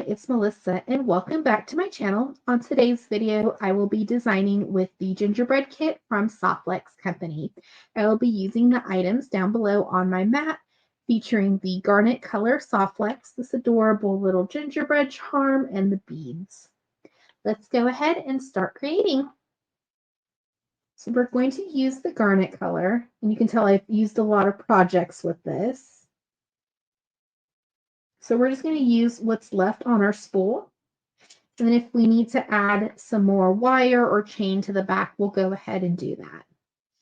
it's Melissa and welcome back to my channel. On today's video, I will be designing with the Gingerbread kit from Softflex company. I will be using the items down below on my mat featuring the garnet color Softflex, this adorable little gingerbread charm, and the beads. Let's go ahead and start creating. So we're going to use the garnet color, and you can tell I've used a lot of projects with this. So we're just going to use what's left on our spool. And then if we need to add some more wire or chain to the back, we'll go ahead and do that.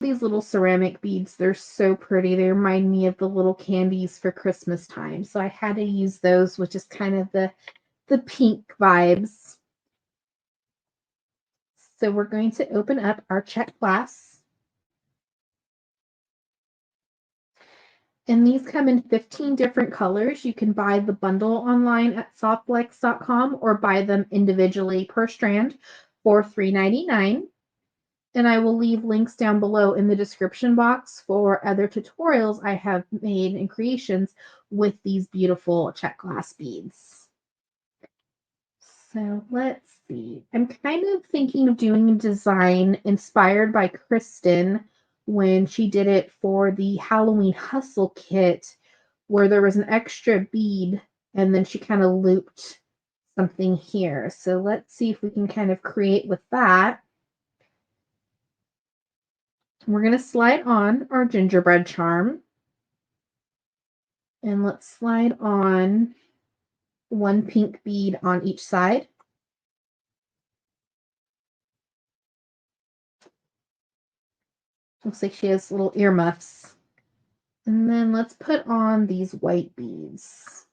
These little ceramic beads, they're so pretty. They remind me of the little candies for Christmas time. So I had to use those, which is kind of the pink vibes. So we're going to open up our Czech Glass. And these come in 15 different colors. You can buy the bundle online at softflex.com or buy them individually per strand for $3.99. And I will leave links down below in the description box for other tutorials I have made and creations with these beautiful Czech glass beads. So let's see. I'm kind of thinking of doing a design inspired by Kristen when she did it for the Halloween Hustle kit, where there was an extra bead and then she kind of looped something here. So let's see if we can kind of create with that. We're going to slide on our gingerbread charm. And let's slide on one pink bead on each side. Looks like she has little earmuffs. And then let's put on these white beads.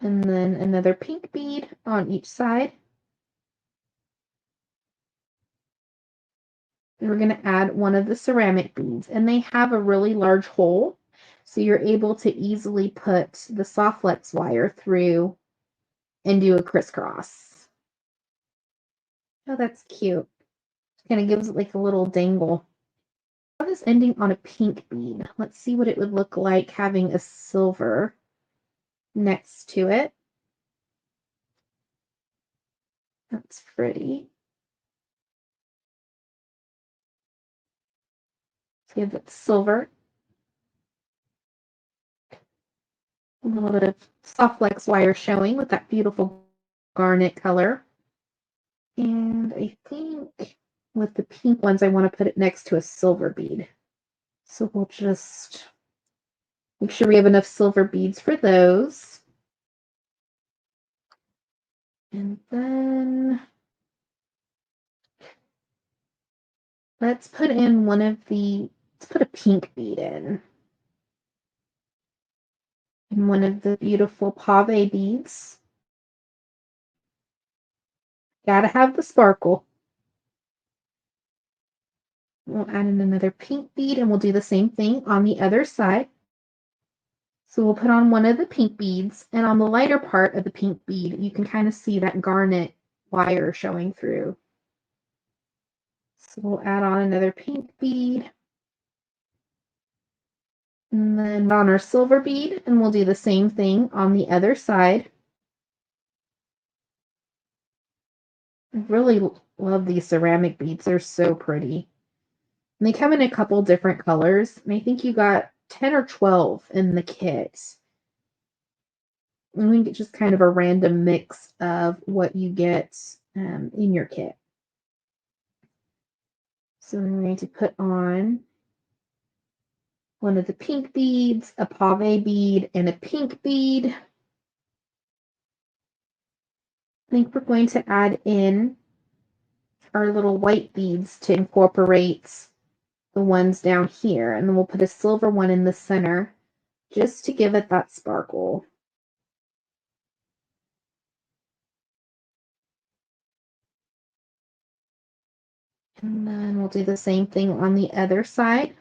And then another pink bead on each side. And we're going to add one of the ceramic beads. And they have a really large hole, so you're able to easily put the Softflex wire through and do a crisscross. Oh, that's cute. Kind of gives it like a little dangle. I have this ending on a pink bead. Let's see what it would look like having a silver next to it. That's pretty. So you have that silver. A little bit of Softflex wire showing with that beautiful garnet color. And I think with the pink ones, I want to put it next to a silver bead. So we'll just make sure we have enough silver beads for those. And then let's put in let's put a pink bead in. And one of the beautiful pave beads. Gotta have the sparkle. We'll add in another pink bead and we'll do the same thing on the other side. So we'll put on one of the pink beads, and on the lighter part of the pink bead, you can kind of see that garnet wire showing through. So we'll add on another pink bead. And then on our silver bead, and we'll do the same thing on the other side. I really love these ceramic beads. They're so pretty. And they come in a couple different colors. And I think you got 10 or 12 in the kit. I think it's just kind of a random mix of what you get in your kit. So I'm going to put on one of the pink beads, a pave bead, and a pink bead. I think we're going to add in our little white beads to incorporate the ones down here. And then we'll put a silver one in the center just to give it that sparkle. And then we'll do the same thing on the other side.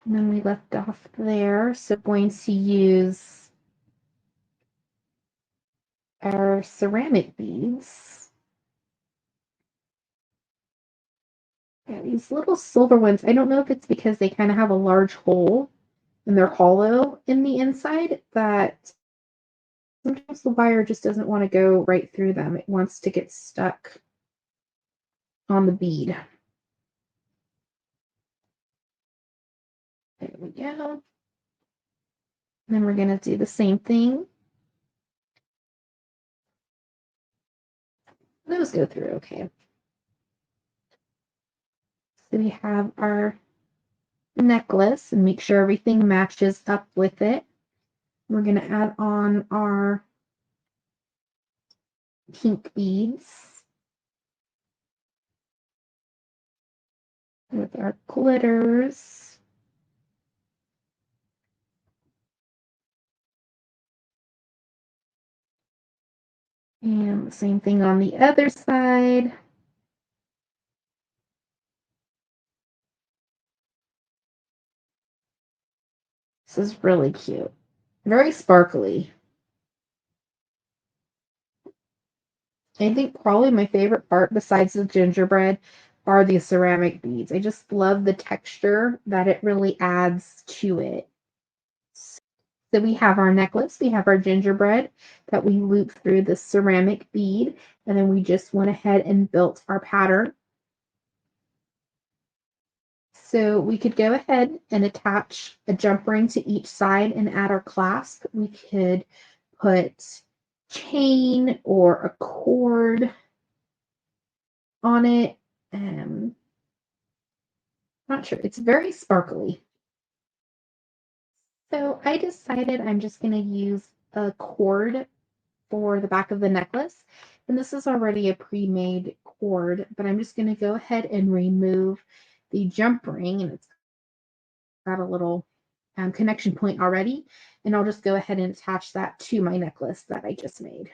And then we left off there. So I'm going to use our ceramic beads. Yeah, these little silver ones, I don't know if it's because they kind of have a large hole and they're hollow in the inside, that sometimes the wire just doesn't want to go right through them. It wants to get stuck on the bead. There we go. Then we're going to do the same thing. Those go through okay. So we have our necklace and make sure everything matches up with it. We're going to add on our pink beads with our glitters. And the same thing on the other side. This is really cute. Very sparkly. I think probably my favorite part besides the gingerbread are the ceramic beads. I just love the texture that it really adds to it. So we have our necklace, we have our gingerbread that we loop through the ceramic bead, and then we just went ahead and built our pattern. So we could go ahead and attach a jump ring to each side and add our clasp. We could put chain or a cord on it. Not sure. It's very sparkly. So I decided I'm just going to use a cord for the back of the necklace. And this is already a pre-made cord, but I'm just going to go ahead and remove the jump ring, and it's got a little connection point already. And I'll just go ahead and attach that to my necklace that I just made.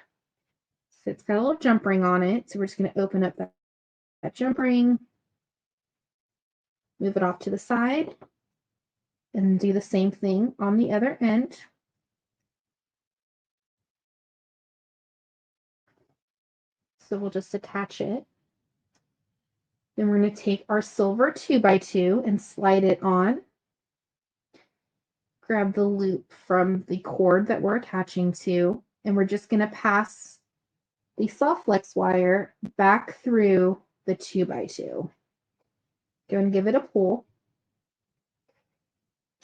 So it's got a little jump ring on it. So we're just going to open up that jump ring, move it off to the side, and do the same thing on the other end. So we'll just attach it. Then we're going to take our silver 2x2 and slide it on. Grab the loop from the cord that we're attaching to, and we're just going to pass the Softflex wire back through the 2x2. Go and give it a pull.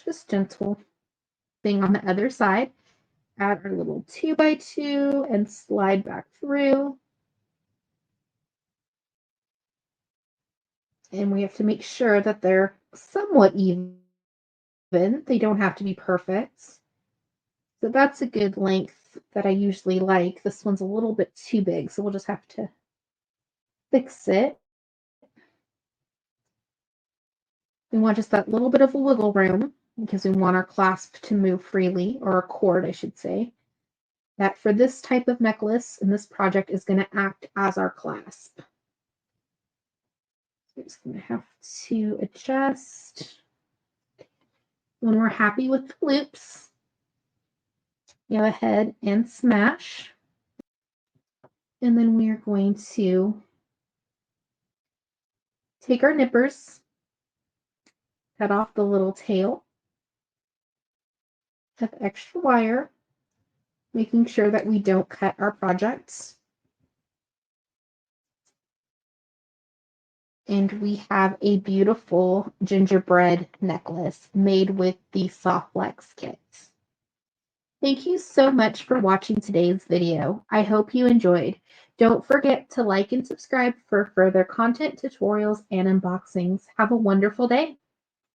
Just gentle. Thing on the other side. Add our little 2x2 and slide back through. And we have to make sure that they're somewhat even. They don't have to be perfect. So that's a good length that I usually like. This one's a little bit too big, so we'll just have to fix it. We want just that little bit of a wiggle room because we want our clasp to move freely, or a cord, I should say. That for this type of necklace and this project is going to act as our clasp. So we're just going to have to adjust. When we're happy with the loops, go ahead and smash. And then we are going to take our nippers, cut off the little tail, cut the extra wire, making sure that we don't cut our projects. And we have a beautiful gingerbread necklace made with the Softflex kit. Thank you so much for watching today's video. I hope you enjoyed. Don't forget to like and subscribe for further content, tutorials, and unboxings. Have a wonderful day.